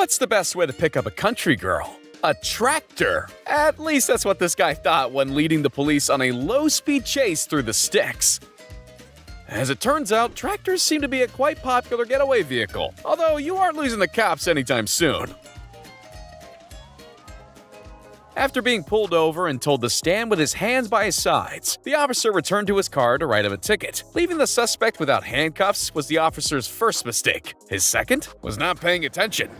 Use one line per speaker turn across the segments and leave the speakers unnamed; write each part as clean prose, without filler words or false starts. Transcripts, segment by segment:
What's the best way to pick up a country girl? A tractor. At least that's what this guy thought when leading the police on a low-speed chase through the sticks. As it turns out, tractors seem to be a quite popular getaway vehicle, although you aren't losing the cops anytime soon. After being pulled over and told to stand with his hands by his sides, the officer returned to his car to write him a ticket. Leaving the suspect without handcuffs was the officer's first mistake. His second was not paying attention.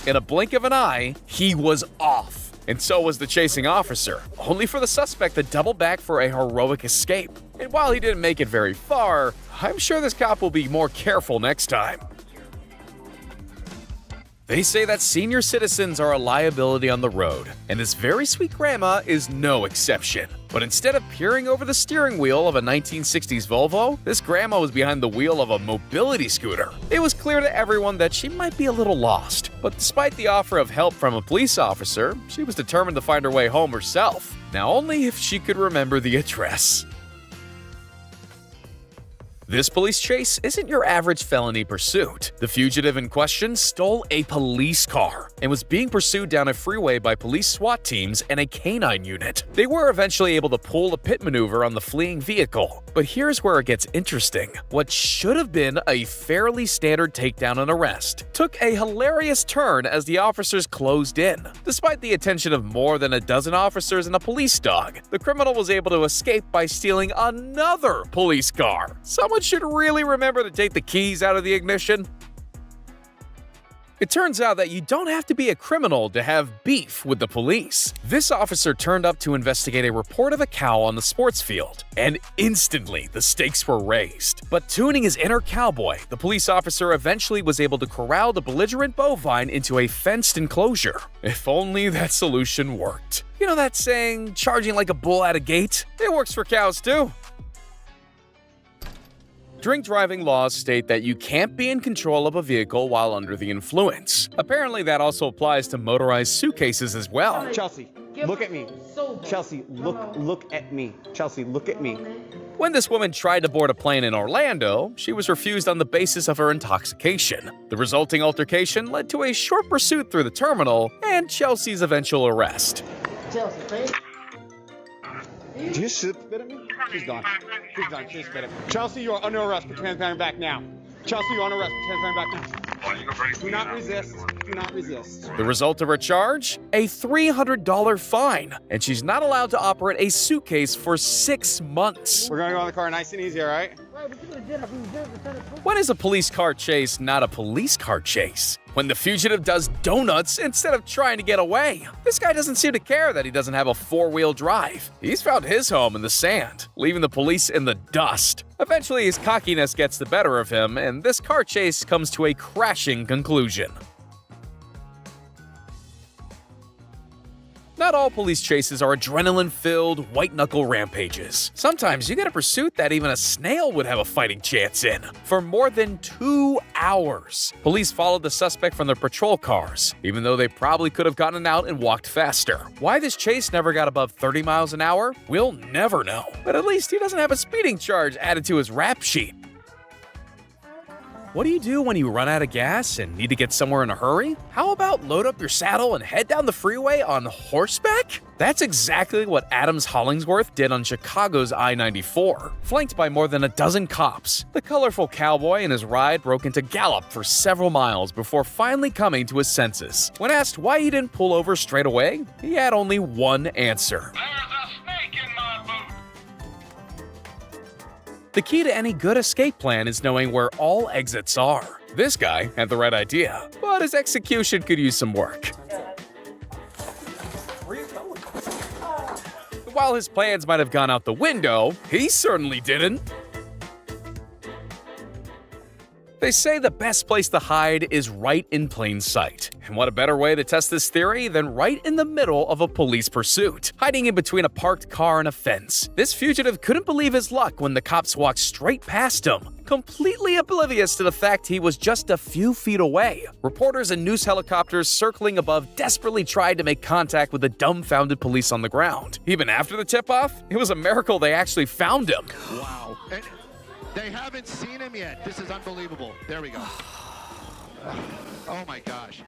In a blink of an eye, he was off. And so was the chasing officer, only for the suspect to double back for a heroic escape. And while he didn't make it very far, I'm sure this cop will be more careful next time. They say that senior citizens are a liability on the road, and this very sweet grandma is no exception. But instead of peering over the steering wheel of a 1960s Volvo, this grandma was behind the wheel of a mobility scooter. It was clear to everyone that she might be a little lost, but despite the offer of help from a police officer, she was determined to find her way home herself. Now only if she could remember the address. This police chase isn't your average felony pursuit. The fugitive in question stole a police car and was being pursued down a freeway by police SWAT teams and a canine unit. They were eventually able to pull a pit maneuver on the fleeing vehicle. But here's where it gets interesting. What should have been a fairly standard takedown and arrest took a hilarious turn as the officers closed in. Despite the attention of more than a dozen officers and a police dog, the criminal was able to escape by stealing another police car. Someone should really remember to take the keys out of the ignition. It turns out that you don't have to be a criminal to have beef with the police. This officer turned up to investigate a report of a cow on the sports field, and instantly the stakes were raised. But tuning his inner cowboy, the police officer eventually was able to corral the belligerent bovine into a fenced enclosure. If only that solution worked. You know that saying, charging like a bull at a gate? It works for cows too. Drink driving laws state that you can't be in control of a vehicle while under the influence. Apparently, that also applies to motorized suitcases as well.
Chelsea, look at me. Chelsea, look at me. Chelsea, look at me.
When this woman tried to board a plane in Orlando, she was refused on the basis of her intoxication. The resulting altercation led to a short pursuit through the terminal and Chelsea's eventual arrest.
Chelsea, please. Did you spit at me? She's done. She's done. She spit at me. Chelsea, you are under arrest. Put your hands behind your back now. Chelsea, you're under arrest. Put your hands behind your back now. Do not resist. Do not resist.
The result of her charge? A $300 fine, and she's not allowed to operate a suitcase for 6 months.
We're gonna go in the car nice and easy, all right?
When is a police car chase not a police car chase? When the fugitive does donuts instead of trying to get away. This guy doesn't seem to care that he doesn't have a four-wheel drive. He's found his home in the sand, leaving the police in the dust. Eventually, his cockiness gets the better of him, and this car chase comes to a crashing conclusion. Not all police chases are adrenaline-filled, white-knuckle rampages. Sometimes you get a pursuit that even a snail would have a fighting chance in. For more than 2 hours, police followed the suspect from their patrol cars, even though they probably could have gotten out and walked faster. Why this chase never got above 30 miles an hour, we'll never know. But at least he doesn't have a speeding charge added to his rap sheet. What do you do when you run out of gas and need to get somewhere in a hurry? How about load up your saddle and head down the freeway on horseback? That's exactly what Adams Hollingsworth did on Chicago's I-94. Flanked by more than a dozen cops, the colorful cowboy and his ride broke into gallop for several miles before finally coming to his senses. When asked why he didn't pull over straight away, he had only one answer. The key to any good escape plan is knowing where all exits are. This guy had the right idea, but his execution could use some work. While his plans might have gone out the window, he certainly didn't. They say the best place to hide is right in plain sight. And what a better way to test this theory than right in the middle of a police pursuit, hiding in between a parked car and a fence. This fugitive couldn't believe his luck when the cops walked straight past him, completely oblivious to the fact he was just a few feet away. Reporters and news helicopters circling above desperately tried to make contact with the dumbfounded police on the ground. Even after the tip-off, it was a miracle they actually found him.
Wow.
They haven't seen him yet. This is unbelievable. There we go. Oh my gosh.